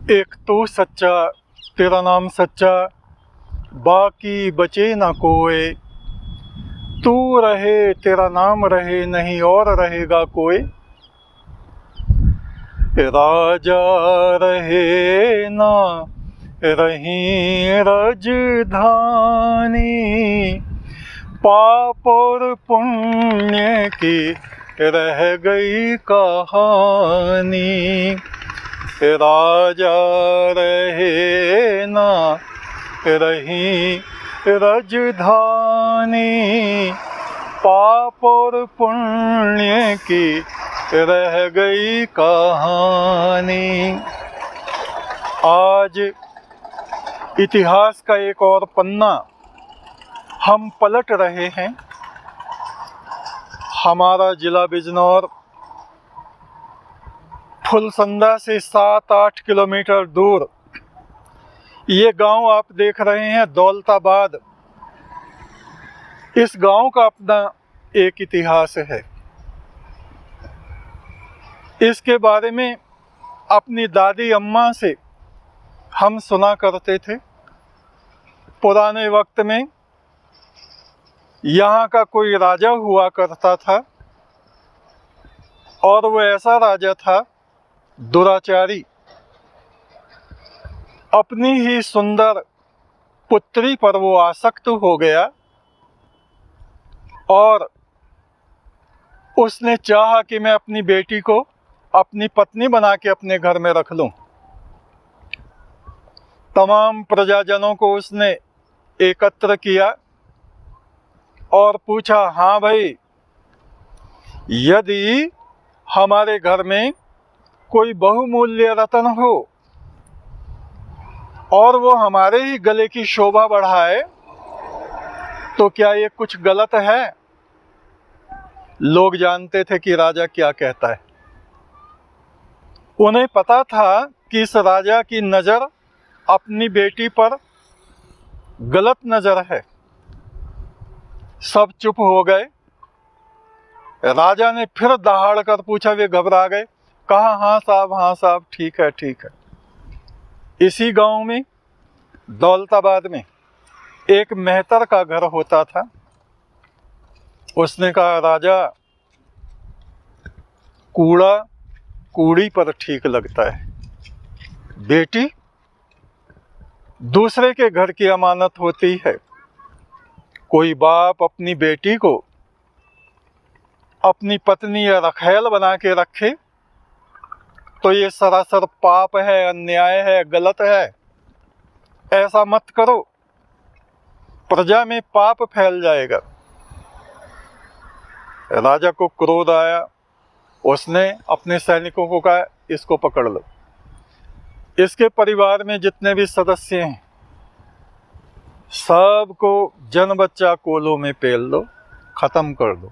एक तू सच्चा, तेरा नाम सच्चा, बाकी बचे ना कोई। तू रहे तेरा नाम रहे, नहीं और रहेगा कोई। राजा रहे ना रही राजधानी, पाप और पुण्य की रह गई कहानी। राजा रहे ना रही राजधानी, पाप और पुण्य की रह गई कहानी। आज इतिहास का एक और पन्ना हम पलट रहे हैं। हमारा जिला बिजनौर फुलसंदा से 7-8 किलोमीटर दूर ये गांव आप देख रहे हैं, दौलताबाद। इस गांव का अपना एक इतिहास है। इसके बारे में अपनी दादी अम्मा से हम सुना करते थे। पुराने वक्त में यहाँ का कोई राजा हुआ करता था और वो ऐसा राजा था दुराचारी। अपनी ही सुंदर पुत्री पर वो आसक्त हो गया और उसने चाहा कि मैं अपनी बेटी को अपनी पत्नी बना के अपने घर में रख लूं। तमाम प्रजाजनों को उसने एकत्र किया और पूछा, हाँ भाई, यदि हमारे घर में कोई बहुमूल्य रत्न हो और वो हमारे ही गले की शोभा बढ़ाए तो क्या ये कुछ गलत है? लोग जानते थे कि राजा क्या कहता है। उन्हें पता था कि इस राजा की नज़र अपनी बेटी पर गलत नज़र है। सब चुप हो गए। राजा ने फिर दहाड़ कर पूछा। वे घबरा गए। कहा, हाँ साहब, ठीक है, ठीक है। इसी गांव में दौलताबाद में एक मेहतर का घर होता था। उसने कहा, राजा, कूड़ा कूड़ी पर ठीक लगता है। बेटी दूसरे के घर की अमानत होती है। कोई बाप अपनी बेटी को अपनी पत्नी या रखैल बना के रखे तो ये सरासर पाप है, अन्याय है, गलत है। ऐसा मत करो, प्रजा में पाप फैल जाएगा। राजा को क्रोध आया। उसने अपने सैनिकों को कहा, इसको पकड़ लो। इसके परिवार में जितने भी सदस्य हैं सबको जन बच्चा कोलों में पेल दो, खत्म कर दो,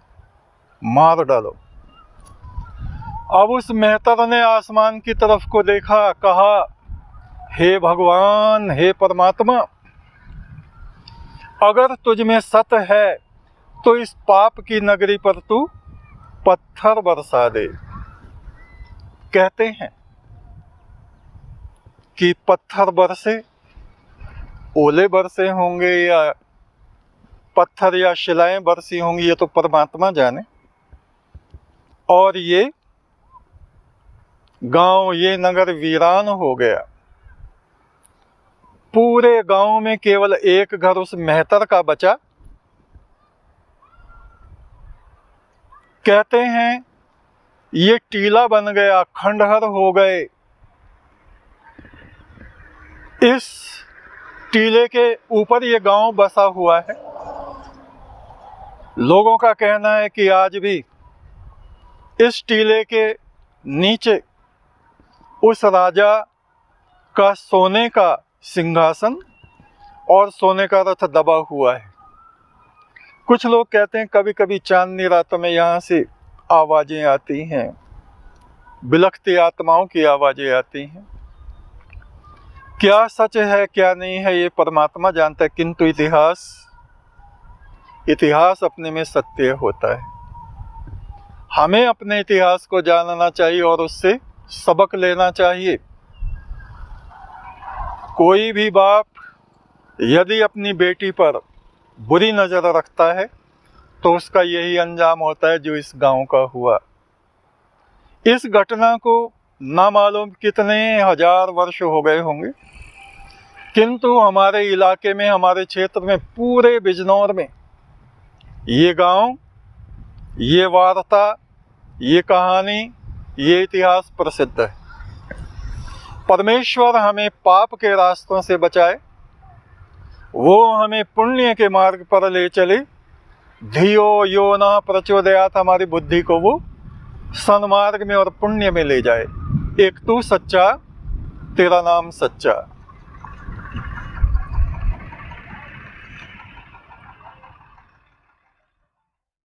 मार डालो। अब उस मेहतर ने आसमान की तरफ को देखा, कहा, हे भगवान, हे परमात्मा, अगर तुझ में सत्य है तो इस पाप की नगरी पर तू पत्थर बरसा दे। कहते हैं कि पत्थर बरसे, ओले बरसे होंगे या पत्थर या शिलाएं बरसी होंगी, ये तो परमात्मा जाने। और ये गांव, ये नगर वीरान हो गया। पूरे गांव में केवल एक घर उस मेहतर का बचा। कहते हैं ये टीला बन गया, खंडहर हो गए। इस टीले के ऊपर ये गांव बसा हुआ है। लोगों का कहना है कि आज भी इस टीले के नीचे उस राजा का सोने का सिंहासन और सोने का रथ दबा हुआ है। कुछ लोग कहते हैं कभी कभी चांदनी रातों में यहाँ से आवाज़ें आती हैं, बिलखती आत्माओं की आवाज़ें आती हैं। क्या सच है क्या नहीं है ये परमात्मा जानता है, किंतु इतिहास अपने में सत्य होता है। हमें अपने इतिहास को जानना चाहिए और उससे सबक लेना चाहिए। कोई भी बाप यदि अपनी बेटी पर बुरी नज़र रखता है तो उसका यही अंजाम होता है जो इस गांव का हुआ। इस घटना को ना मालूम कितने हजार वर्ष हो गए होंगे, किंतु हमारे इलाके में, हमारे क्षेत्र में, पूरे बिजनौर में ये गांव, ये वार्ता, ये कहानी, ये इतिहास प्रसिद्ध है। परमेश्वर हमें पाप के रास्तों से बचाए, वो हमें पुण्य के मार्ग पर ले चले। धियो यो न प्रचोदयात, हमारी बुद्धि को वो सन्मार्ग में और पुण्य में ले जाए। एक तू सच्चा, तेरा नाम सच्चा।